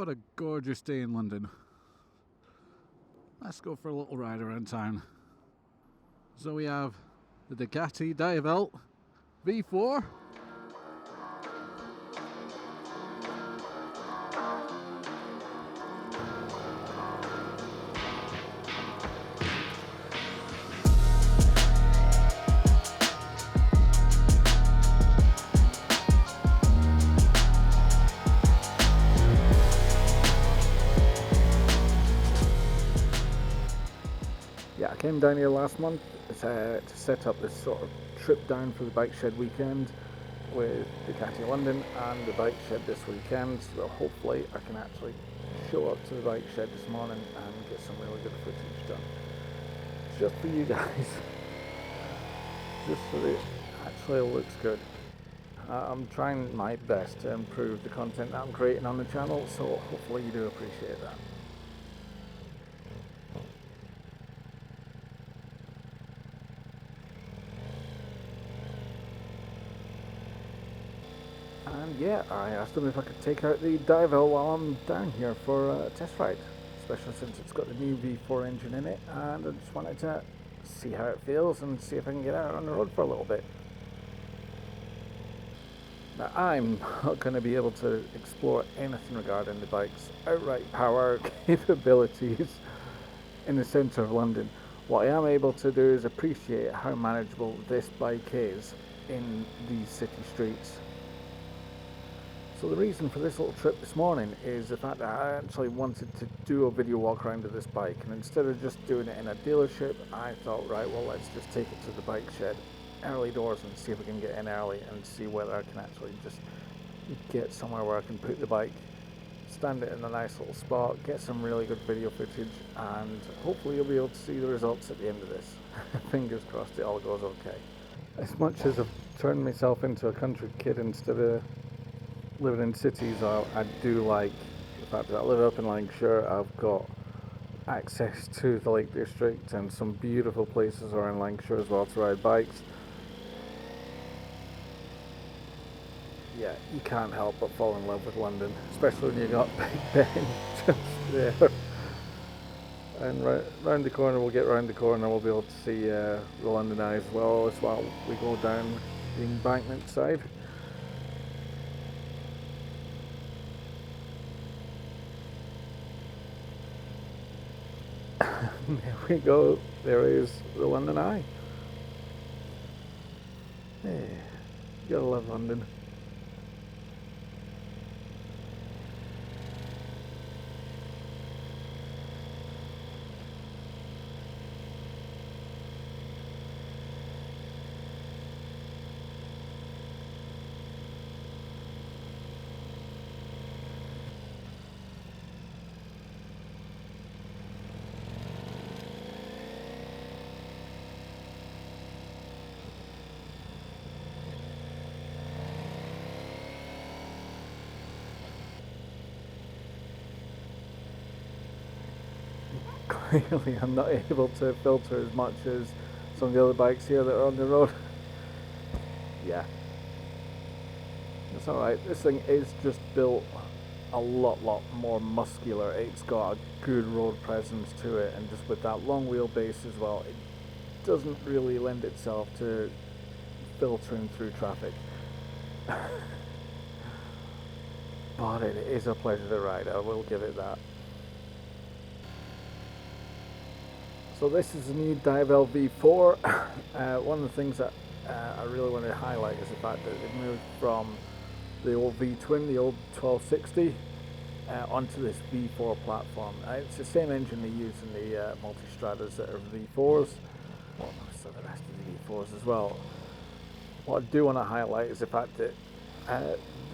What a gorgeous day in London. Let's go for a little ride around town. So we have the Ducati Diavel V4. Yeah, I came down here last month to set up this sort of trip down for the bike shed weekend with Ducati London and the bike shed this weekend, so hopefully I can actually show up to the bike shed this morning and get some really good footage done. Just for you guys, just so it actually looks good. I'm trying my best to improve the content that I'm creating on the channel, so hopefully you do appreciate that. And yeah, I asked them if I could take out the Diavel while I'm down here for a test ride, especially since it's got the new V4 engine in it, and I just wanted to see how it feels and see if I can get out on the road for a little bit. Now, I'm not going to be able to explore anything regarding the bike's outright power capabilities in the centre of London. What I am able to do is appreciate how manageable this bike is in these city streets. So the reason for this little trip this morning is the fact that I actually wanted to do a video walk around of this bike, and instead of just doing it in a dealership, I thought, right, well, let's just take it to the bike shed early doors and see if we can get in early and see whether I can actually just get somewhere where I can put the bike, stand it in a nice little spot, get some really good video footage, and hopefully you'll be able to see the results at the end of this. Fingers crossed it all goes okay. As much as I've turned myself into a country kid instead of living in cities, I do like the fact that I live up in Lancashire. I've got access to the Lake District and some beautiful places around Lancashire as well to ride bikes. Yeah, you can't help but fall in love with London, especially when you got Big Ben just there. And round the corner, we'll get round the corner, we'll be able to see the London Eye as well we go down the embankment side. There we go, there is the London Eye. Yeah, you gotta love London. Clearly I'm not able to filter as much as some of the other bikes here that are on the road. Yeah, it's alright. This thing is just built a lot more muscular. It's got a good road presence to it, and just with that long wheelbase as well, it doesn't really lend itself to filtering through traffic. But it is a pleasure to ride, I will give it that. So this is the new Diavel V4. One of the things that I really want to highlight is the fact that they've moved from the old V-twin, the old 1260, onto this V4 platform. It's the same engine they use in the multi-stratas that are V4s, well, so the rest of the V4s as well. What I do want to highlight is the fact that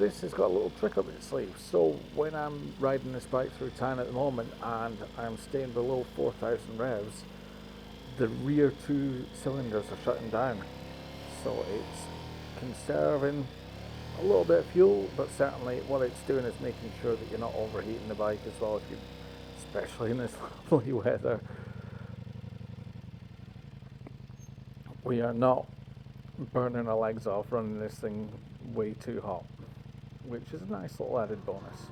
this has got a little trick up its sleeve. So when I'm riding this bike through town at the moment and I'm staying below 4,000 revs, the rear two cylinders are shutting down. So it's conserving a little bit of fuel, but certainly what it's doing is making sure that you're not overheating the bike as well, especially in this lovely weather. We are not burning our legs off running this thing way too hot, which is a nice little added bonus.